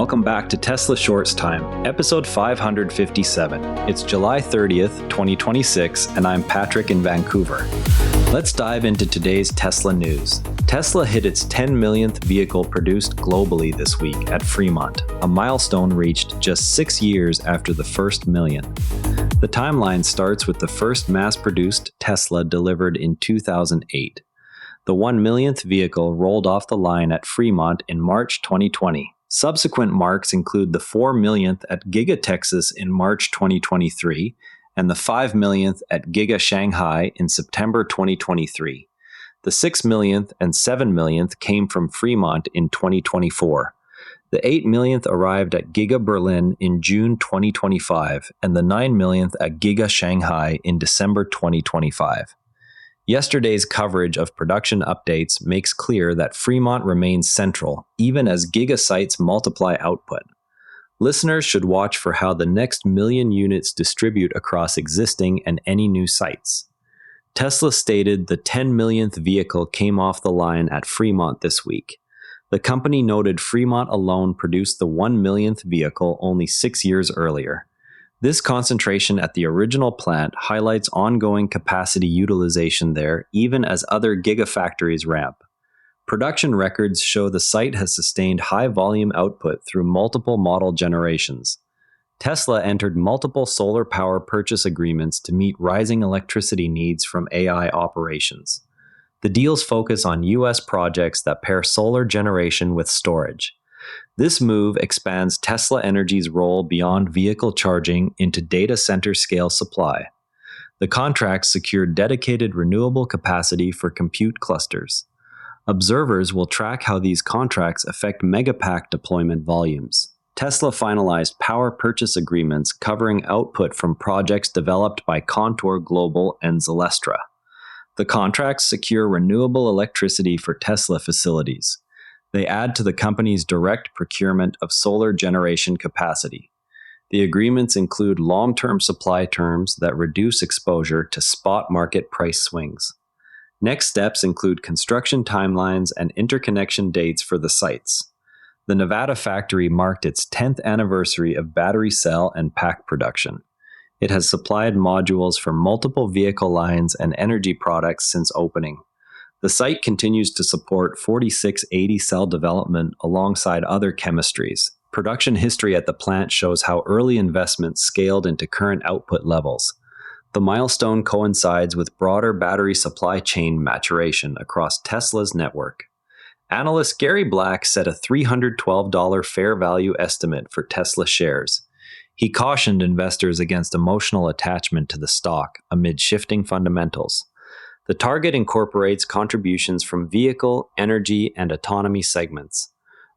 welcome back to Tesla Shorts Time, episode 557. It's July 30th, 2026, and I'm Patrick in Vancouver. Let's dive into today's Tesla news. Tesla hit its 10 millionth vehicle produced globally this week at Fremont, a milestone reached just 6 years after the first million. The timeline starts with the first mass-produced Tesla delivered in 2008. The 1 millionth vehicle rolled off the line at Fremont in March 2020. Subsequent marks include the 4 millionth at Giga Texas in March 2023 and the 5 millionth at Giga Shanghai in September 2023. The 6 millionth and 7 millionth came from Fremont in 2024. The 8 millionth arrived at Giga Berlin in June 2025 and the 9 millionth at Giga Shanghai in December 2025. Yesterday's coverage of production updates makes clear that Fremont remains central, even as Giga sites multiply output. Listeners should watch for how the next million units distribute across existing and any new sites. Tesla stated the 10 millionth vehicle came off the line at Fremont this week. The company noted Fremont alone produced the 1 millionth vehicle only 6 years earlier. This concentration at the original plant highlights ongoing capacity utilization there, even as other gigafactories ramp. Production records show the site has sustained high volume output through multiple model generations. Tesla entered multiple solar power purchase agreements to meet rising electricity needs from AI operations. The deals focus on U.S. projects that pair solar generation with storage. This move expands Tesla Energy's role beyond vehicle charging into data center scale supply. The contracts secure dedicated renewable capacity for compute clusters. Observers will track how these contracts affect megapack deployment volumes. Tesla finalized power purchase agreements covering output from projects developed by ContourGlobal and Zelestra. The contracts secure renewable electricity for Tesla facilities. They add to the company's direct procurement of solar generation capacity. The agreements include long-term supply terms that reduce exposure to spot market price swings. Next steps include construction timelines and interconnection dates for the sites. The Nevada factory marked its 10th anniversary of battery cell and pack production. It has supplied modules for multiple vehicle lines and energy products since opening. The site continues to support 4680 cell development alongside other chemistries. Production history at the plant shows how early investments scaled into current output levels. The milestone coincides with broader battery supply chain maturation across Tesla's network. Analyst Gary Black set a $312 fair value estimate for Tesla shares. He cautioned investors against emotional attachment to the stock amid shifting fundamentals. The target incorporates contributions from vehicle, energy, and autonomy segments.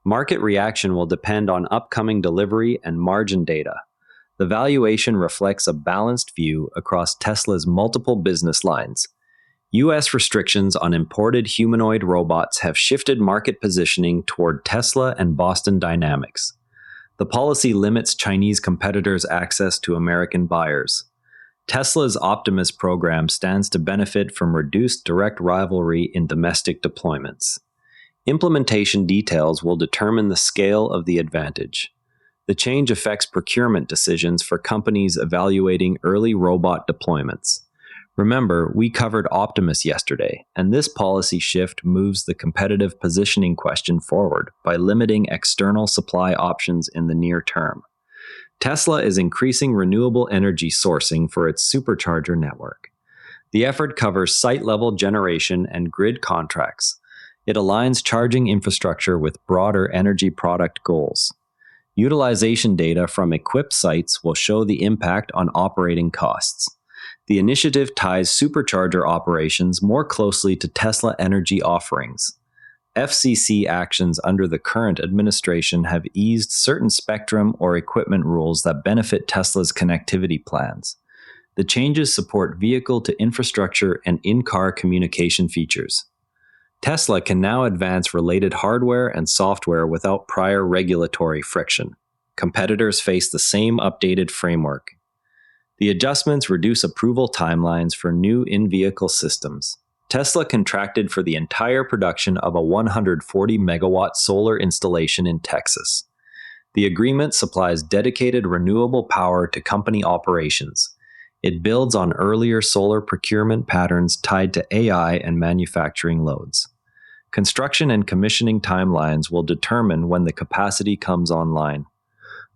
Market reaction will depend on upcoming delivery and margin data. The valuation reflects a balanced view across Tesla's multiple business lines. U.S. restrictions on imported humanoid robots have shifted market positioning toward Tesla and Boston Dynamics. The policy limits Chinese competitors' access to American buyers. Tesla's Optimus program stands to benefit from reduced direct rivalry in domestic deployments. Implementation details will determine the scale of the advantage. The change affects procurement decisions for companies evaluating early robot deployments. Remember, we covered Optimus yesterday, and this policy shift moves the competitive positioning question forward by limiting external supply options in the near term. Tesla is increasing renewable energy sourcing for its supercharger network. The effort covers site-level generation and grid contracts. It aligns charging infrastructure with broader energy product goals. Utilization data from equipped sites will show the impact on operating costs. The initiative ties supercharger operations more closely to Tesla energy offerings. FCC actions under the current administration have eased certain spectrum or equipment rules that benefit Tesla's connectivity plans. The changes support vehicle-to-infrastructure and in-car communication features. Tesla can now advance related hardware and software without prior regulatory friction. Competitors face the same updated framework. The adjustments reduce approval timelines for new in-vehicle systems. Tesla contracted for the entire production of a 140 megawatt solar installation in Texas. The agreement supplies dedicated renewable power to company operations. It builds on earlier solar procurement patterns tied to AI and manufacturing loads. Construction and commissioning timelines will determine when the capacity comes online.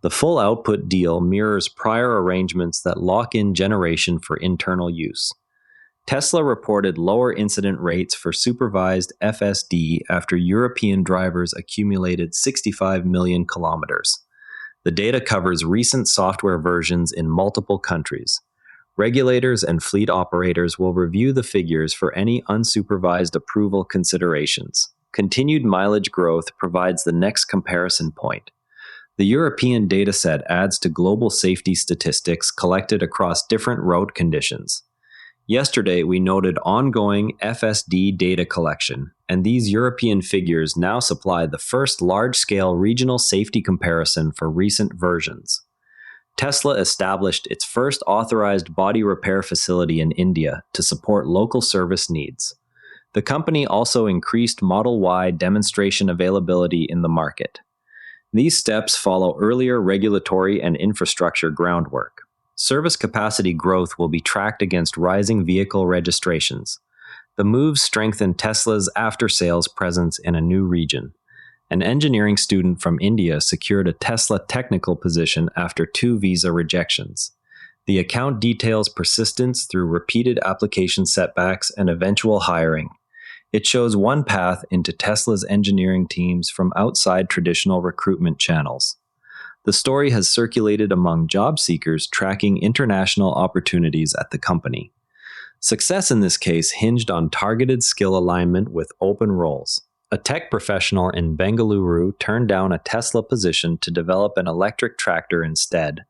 The full output deal mirrors prior arrangements that lock in generation for internal use. Tesla reported lower incident rates for supervised FSD after European drivers accumulated 65 million kilometers. The data covers recent software versions in multiple countries. Regulators and fleet operators will review the figures for any unsupervised approval considerations. Continued mileage growth provides the next comparison point. The European dataset adds to global safety statistics collected across different road conditions. Yesterday, we noted ongoing FSD data collection, and these European figures now supply the first large-scale regional safety comparison for recent versions. Tesla established its first authorized body repair facility in India to support local service needs. The company also increased Model Y demonstration availability in the market. These steps follow earlier regulatory and infrastructure groundwork. Service capacity growth will be tracked against rising vehicle registrations. The moves strengthen Tesla's after-sales presence in a new region. An engineering student from India secured a Tesla technical position after 2 visa rejections. The account details persistence through repeated application setbacks and eventual hiring. It shows one path into Tesla's engineering teams from outside traditional recruitment channels. The story has circulated among job seekers tracking international opportunities at the company. Success in this case hinged on targeted skill alignment with open roles. A tech professional in Bengaluru turned down a Tesla position to develop an electric tractor instead.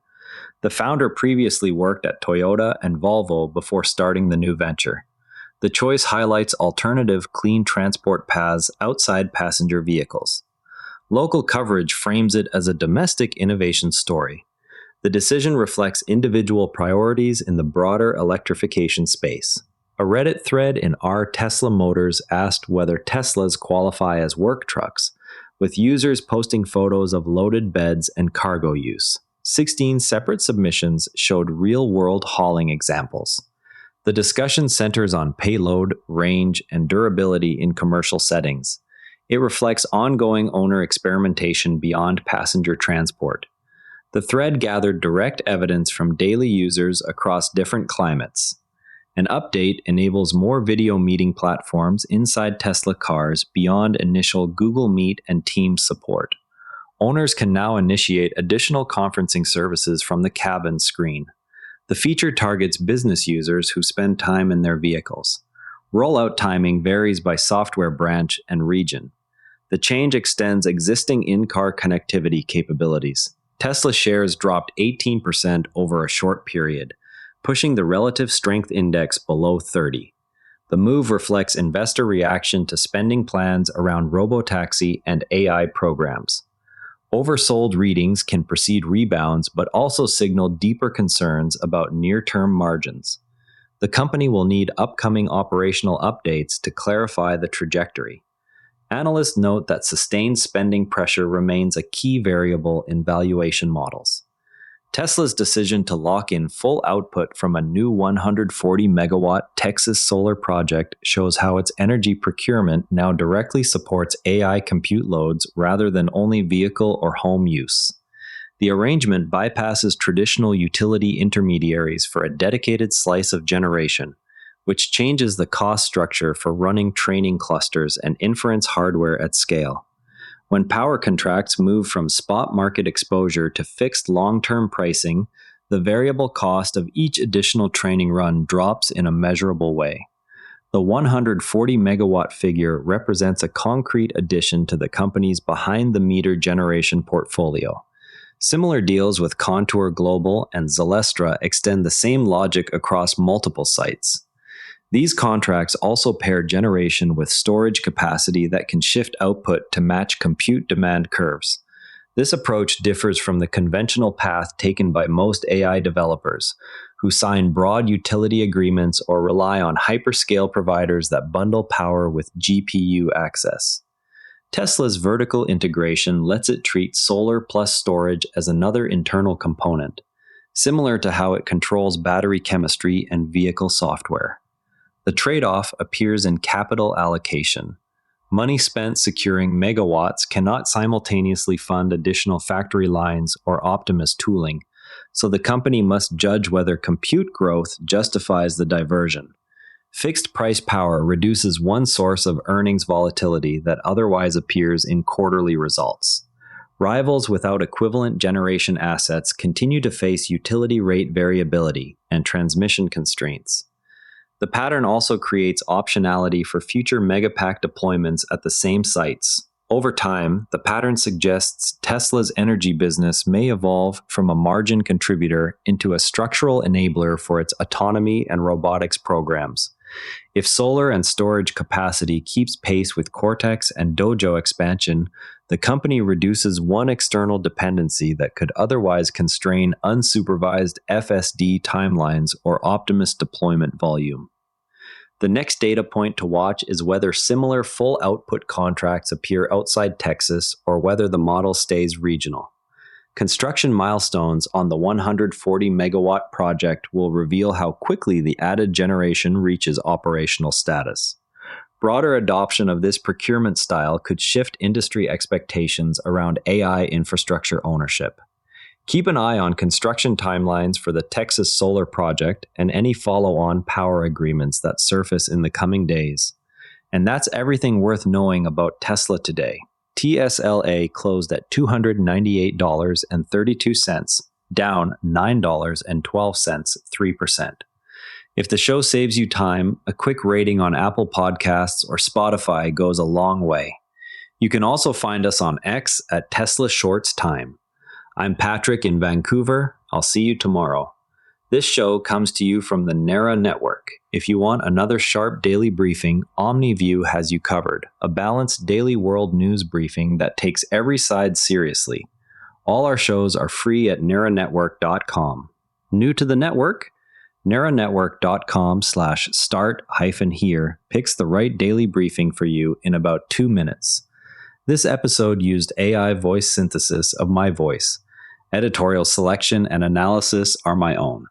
The founder previously worked at Toyota and Volvo before starting the new venture. The choice highlights alternative clean transport paths outside passenger vehicles. Local coverage frames it as a domestic innovation story. The decision reflects individual priorities in the broader electrification space. A Reddit thread in r Tesla Motors asked whether Teslas qualify as work trucks, with users posting photos of loaded beds and cargo use. 16 separate submissions showed real-world hauling examples. The discussion centers on payload, range, and durability in commercial settings. It reflects ongoing owner experimentation beyond passenger transport. The thread gathered direct evidence from daily users across different climates. An update enables more video meeting platforms inside Tesla cars beyond initial Google Meet and Teams support. Owners can now initiate additional conferencing services from the cabin screen. The feature targets business users who spend time in their vehicles. Rollout timing varies by software branch and region. The change extends existing in-car connectivity capabilities. Tesla shares dropped 18% over a short period, pushing the relative strength index below 30. The move reflects investor reaction to spending plans around robotaxi and AI programs. Oversold readings can precede rebounds, but also signal deeper concerns about near-term margins. The company will need upcoming operational updates to clarify the trajectory. Analysts note that sustained spending pressure remains a key variable in valuation models. Tesla's decision to lock in full output from a new 140-megawatt Texas solar project shows how its energy procurement now directly supports AI compute loads rather than only vehicle or home use. The arrangement bypasses traditional utility intermediaries for a dedicated slice of generation, which changes the cost structure for running training clusters and inference hardware at scale. When power contracts move from spot market exposure to fixed long-term pricing, the variable cost of each additional training run drops in a measurable way. The 140-megawatt figure represents a concrete addition to the company's behind-the-meter generation portfolio. Similar deals with ContourGlobal and Zelestra extend the same logic across multiple sites. These contracts also pair generation with storage capacity that can shift output to match compute demand curves. This approach differs from the conventional path taken by most AI developers, who sign broad utility agreements or rely on hyperscale providers that bundle power with GPU access. Tesla's vertical integration lets it treat solar plus storage as another internal component, similar to how it controls battery chemistry and vehicle software. The trade-off appears in capital allocation. Money spent securing megawatts cannot simultaneously fund additional factory lines or Optimus tooling, so the company must judge whether compute growth justifies the diversion. Fixed price power reduces one source of earnings volatility that otherwise appears in quarterly results. Rivals without equivalent generation assets continue to face utility rate variability and transmission constraints. The pattern also creates optionality for future megapack deployments at the same sites. Over time, the pattern suggests Tesla's energy business may evolve from a margin contributor into a structural enabler for its autonomy and robotics programs. If solar and storage capacity keeps pace with Cortex and Dojo expansion, the company reduces one external dependency that could otherwise constrain unsupervised FSD timelines or Optimus deployment volume. The next data point to watch is whether similar full output contracts appear outside Texas or whether the model stays regional. Construction milestones on the 140 megawatt project will reveal how quickly the added generation reaches operational status. Broader adoption of this procurement style could shift industry expectations around AI infrastructure ownership. Keep an eye on construction timelines for the Texas solar project and any follow-on power agreements that surface in the coming days. And that's everything worth knowing about Tesla today. TSLA closed at $298.32, down $9.12, 3%. If the show saves you time, a quick rating on Apple Podcasts or Spotify goes a long way. You can also find us on X at Tesla Shorts Time. I'm Patrick in Vancouver. I'll see you tomorrow. This show comes to you from the NERA network. If you want another sharp daily briefing, OmniView has you covered, a balanced daily world news briefing that takes every side seriously. All our shows are free at neranetwork.com. New to the network? neranetwork.com/start-here picks the right daily briefing for you in about 2 minutes. This episode used AI voice synthesis of my voice. Editorial selection and analysis are my own.